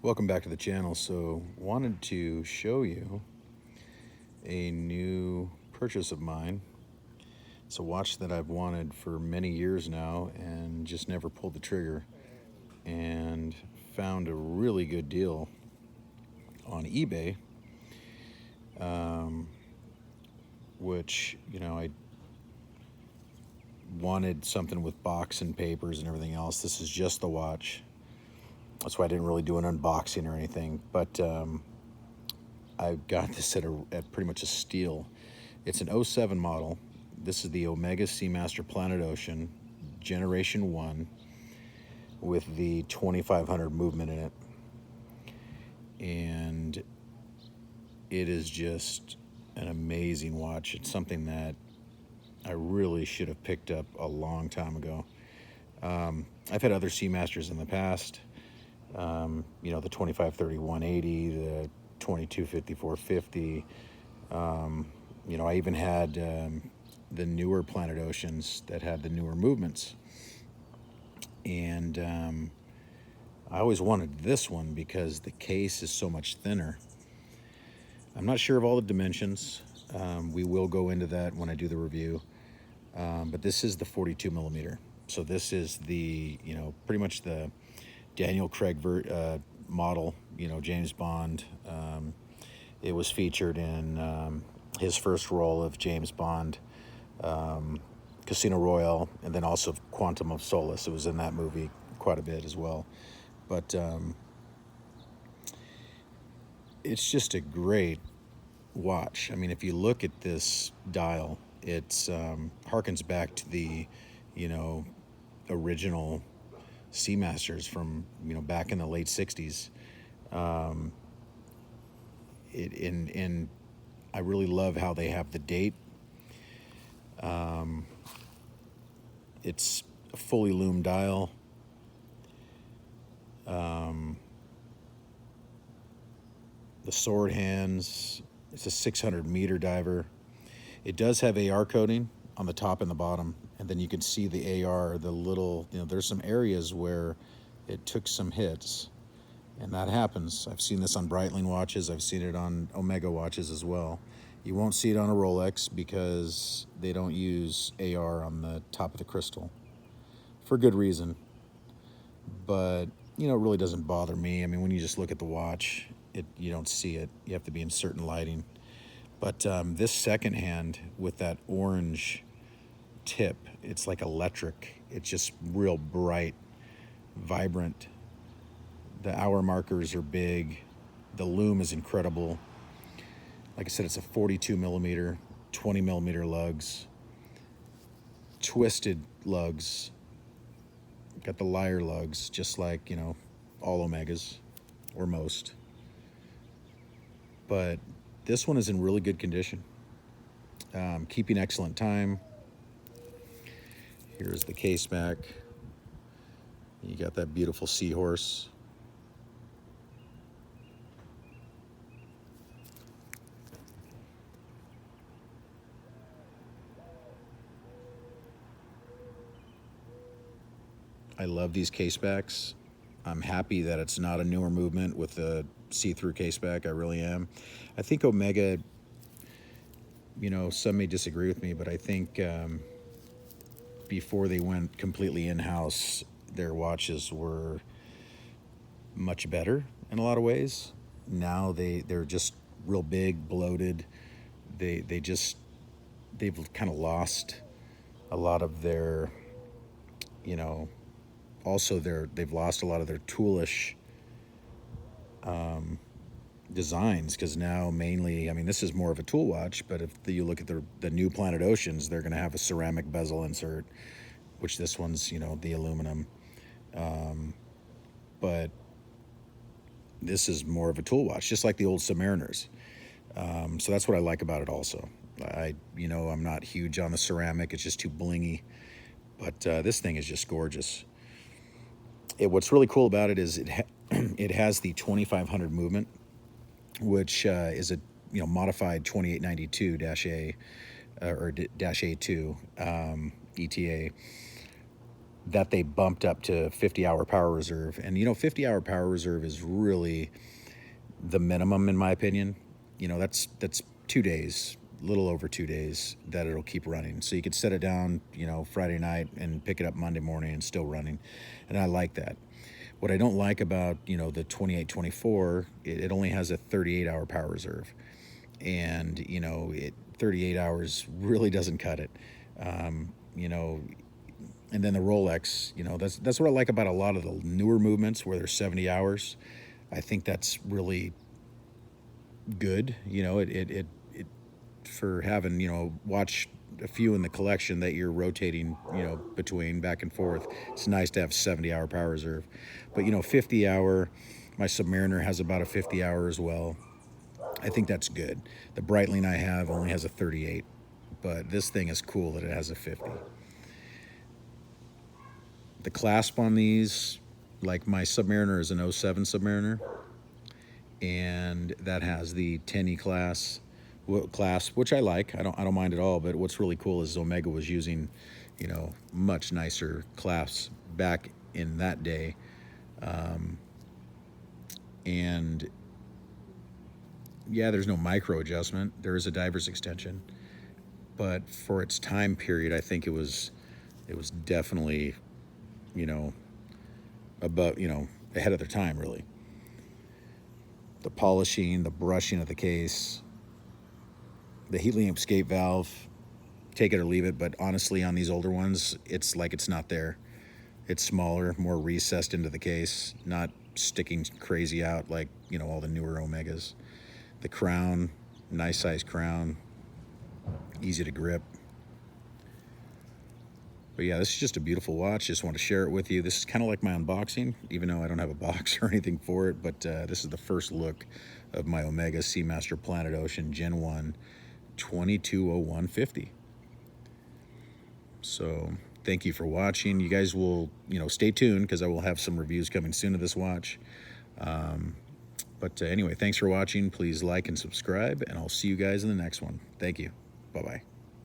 Welcome back to the channel. So wanted to show you a new purchase of mine. It's a watch that I've wanted for many years now and just never pulled the trigger, and found a really good deal on eBay, which, I wanted something with box and papers and everything else. This is just the watch. That's why I didn't really do an unboxing or anything, but I got this at pretty much a steal. It's an '07 model. This is the Omega Seamaster Planet Ocean Generation 1 with the 2500 movement in it. And it is just an amazing watch. It's something that I really should have picked up a long time ago. I've had other Seamasters in the past. The 2530 180, the 2250 450. I even had the newer Planet Oceans that had the newer movements. And I always wanted this one because the case is so much thinner. I'm not sure of all the dimensions. We will go into that when I do the review. But this is the 42 millimeter. So this is the, pretty much the Daniel Craig model, James Bond. It was featured in his first role of James Bond, Casino Royale, and then also Quantum of Solace. It was in that movie quite a bit as well. But it's just a great watch. I mean, if you look at this dial, it's harkens back to the, original Seamasters from, back in the late 60s. And I really love how they have the date. It's a fully loomed dial. The sword hands, it's a 600 meter diver. It does have AR coating on the top and the bottom, and then you can see the AR, the little, there's some areas where it took some hits, and that happens. I've seen this on Breitling watches. I've seen it on Omega watches as well. You won't see it on a Rolex because they don't use AR on the top of the crystal for good reason. But, it really doesn't bother me. I mean, when you just look at the watch, you don't see it. You have to be in certain lighting. But this second hand with that orange tip, it's like electric. It's just real bright, vibrant. The hour markers are big. The lume is incredible. Like I said, it's a 42 millimeter, 20 millimeter lugs, twisted lugs. Got the lyre lugs, just like, all Omegas, or most. But this one is in really good condition. Keeping excellent time. Here's the case back. You got that beautiful seahorse. I love these case backs. I'm happy that it's not a newer movement with the see-through case back. I really am. I think Omega, some may disagree with me, but I think before they went completely in-house, their watches were much better in a lot of ways. Now they're just real big, bloated. They've kind of lost a lot of their, also they've lost a lot of their toolish designs, because now mainly, I mean, this is more of a tool watch, but if you look at the new Planet Oceans, they're going to have a ceramic bezel insert, which this one's, the aluminum. But this is more of a tool watch, just like the old Submariners. So that's what I like about it also. I'm not huge on the ceramic. It's just too blingy. But this thing is just gorgeous. What's really cool about it is it has the 2500 movement, which is a modified 2892-A or -A2 ETA. that they bumped up to 50-hour power reserve. And 50-hour power reserve is really the minimum in my opinion. That's 2 days, a little over 2 days that it'll keep running. So you could set it down, Friday night and pick it up Monday morning and still running. And I like that. What I don't like about, the 2824, it only has a 38-hour power reserve. And, 38 hours really doesn't cut it. You know, and then the Rolex, that's what I like about a lot of the newer movements where there's 70 hours. I think that's really good. It for having, watch a few in the collection that you're rotating, between back and forth. It's nice to have 70-hour power reserve. But, 50-hour, my Submariner has about a 50-hour as well. I think that's good. The Breitling I have only has a 38, but this thing is cool that it has a 50. The clasp on these, like my Submariner is an 07 Submariner, and that has the 10E clasp, which I like. I don't mind at all. But what's really cool is Omega was using, much nicer clasps back in that day, and yeah, there's no micro adjustment. There is a diver's extension, but for its time period, I think it was definitely, above, ahead of their time, really. The polishing, the brushing of the case, the helium escape valve, take it or leave it. But honestly, on these older ones, it's like it's not there. It's smaller, more recessed into the case, not sticking crazy out like, all the newer Omegas. The crown, nice size crown, easy to grip. But yeah, this is just a beautiful watch. Just want to share it with you. This is kind of like my unboxing, even though I don't have a box or anything for it. But this is the first look of my Omega Seamaster Planet Ocean Gen 1 220150. So thank you for watching. You guys will, stay tuned because I will have some reviews coming soon of this watch. But anyway, thanks for watching. Please like and subscribe, and I'll see you guys in the next one. Thank you. Bye-bye.